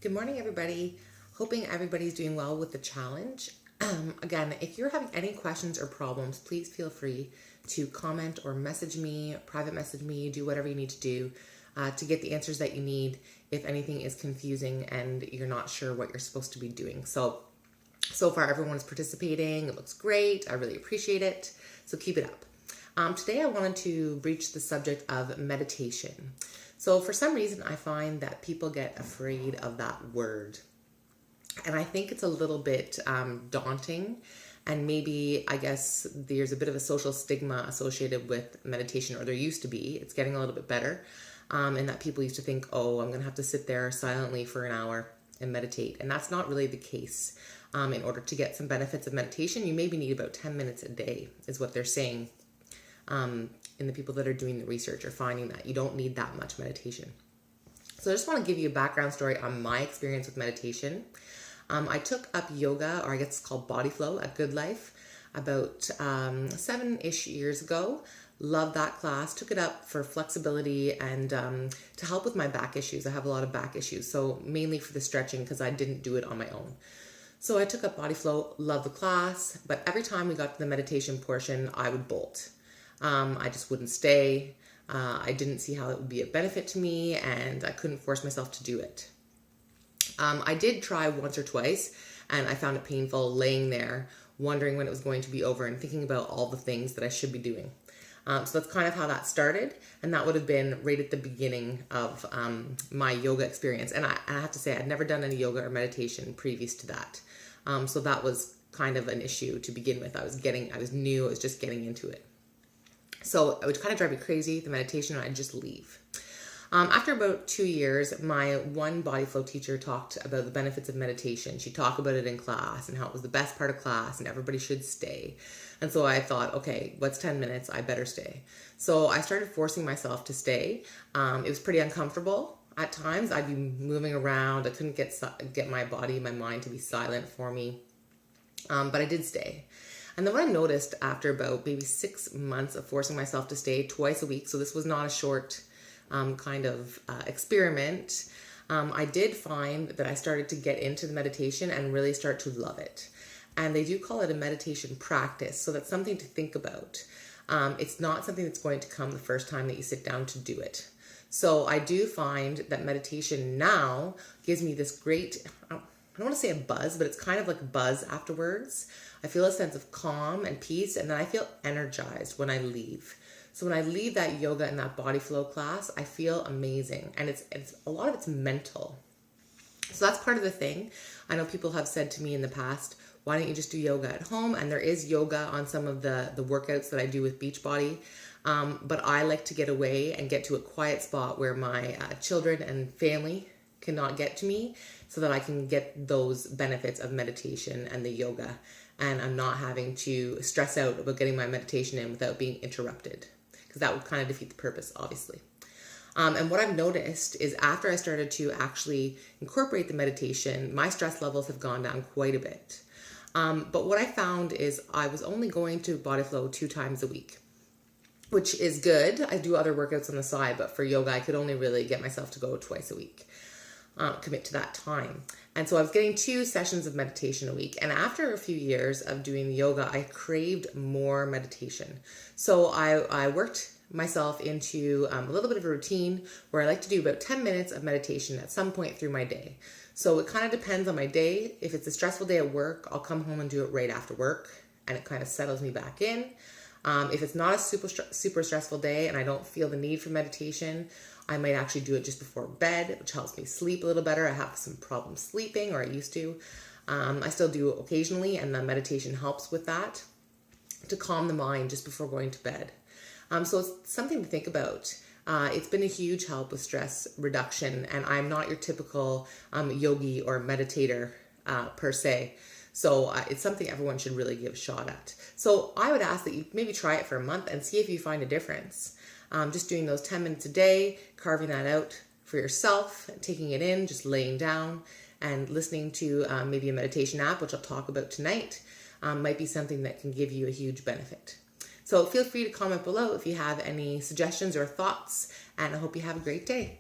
Good morning, everybody. Hoping everybody's doing well with the challenge. Again, if you're having any questions or problems, please feel free to comment or message me, private message me, do whatever you need to do to get the answers that you need if anything is confusing and you're not sure what you're supposed to be doing. So far everyone's participating. It looks great. I really appreciate it. So keep it up. Today I wanted to breach the subject of meditation. So for some reason, I find that people get afraid of that word. And I think it's a little bit daunting. And maybe, I guess, there's a bit of a social stigma associated with meditation, or there used to be. It's getting a little bit better. And that people used to think, oh, I'm going to have to sit there silently for an hour and meditate. And that's not really the case. In order to get some benefits of meditation, you maybe need about 10 minutes a day, is what they're saying. And the people that are doing the research are finding that you don't need that much meditation. So I just want to give you a background story on my experience with meditation. I took up yoga, or I guess it's called Body Flow at Good Life, about 7-ish years ago. Loved that class, took it up for flexibility and to help with my back issues. I have a lot of back issues, so mainly for the stretching because I didn't do it on my own. So I took up Body Flow, loved the class, but every time we got to the meditation portion, I would bolt. I just wouldn't stay. I didn't see how it would be a benefit to me, and I couldn't force myself to do it. I did try once or twice, and I found it painful laying there, wondering when it was going to be over and thinking about all the things that I should be doing. So that's kind of how that started, and that would have been right at the beginning of my yoga experience. And I have to say, I'd never done any yoga or meditation previous to that. So that was kind of an issue to begin with. I was new, I was just getting into it. So it would kind of drive me crazy, the meditation, and I'd just leave. After about 2 years, my one Body Flow teacher talked about the benefits of meditation. She talked about it in class and how it was the best part of class and everybody should stay. And so I thought, okay, what's 10 minutes? I better stay. So I started forcing myself to stay. It was pretty uncomfortable at times. I'd be moving around. I couldn't get my body, my mind to be silent for me. But I did stay. And then what I noticed after about maybe 6 months of forcing myself to stay twice a week, so this was not a short kind of experiment, I did find that I started to get into the meditation and really start to love it. And they do call it a meditation practice, so that's something to think about. It's not something that's going to come the first time that you sit down to do it. So I do find that meditation now gives me this great, I don't want to say a buzz, but it's kind of like a buzz afterwards. I feel a sense of calm and peace, and then I feel energized when I leave. So when I leave that yoga and that Body Flow class, I feel amazing, and it's a lot of it's mental. So that's part of the thing. I know people have said to me in the past, why don't you just do yoga at home? And there is yoga on some of the workouts that I do with Beachbody. But I like to get away and get to a quiet spot where my children and family cannot get to me, so that I can get those benefits of meditation and the yoga, and I'm not having to stress out about getting my meditation in without being interrupted, because that would kind of defeat the purpose, obviously. And what I've noticed is after I started to actually incorporate the meditation, my stress levels have gone down quite a bit. But what I found is I was only going to Body Flow 2 times a week, which is good. I do other workouts on the side, but for yoga, I could only really get myself to go twice a week. Commit to that time. And so I was getting 2 sessions of meditation a week. And after a few years of doing yoga, I craved more meditation. So I worked myself into a little bit of a routine where I like to do about 10 minutes of meditation at some point through my day. So it kind of depends on my day. If it's a stressful day at work, I'll come home and do it right after work, and it kind of settles me back in. If it's not a super stressful day and I don't feel the need for meditation, I might actually do it just before bed, which helps me sleep a little better. I have some problems sleeping, or I used to. I still do occasionally, and the meditation helps with that to calm the mind just before going to bed. So it's something to think about. It's been a huge help with stress reduction, and I'm not your typical yogi or meditator per se. So it's something everyone should really give a shot at. So I would ask that you maybe try it for a month and see if you find a difference. Just doing those 10 minutes a day, carving that out for yourself, taking it in, just laying down and listening to maybe a meditation app, which I'll talk about tonight, might be something that can give you a huge benefit. So feel free to comment below if you have any suggestions or thoughts, and I hope you have a great day.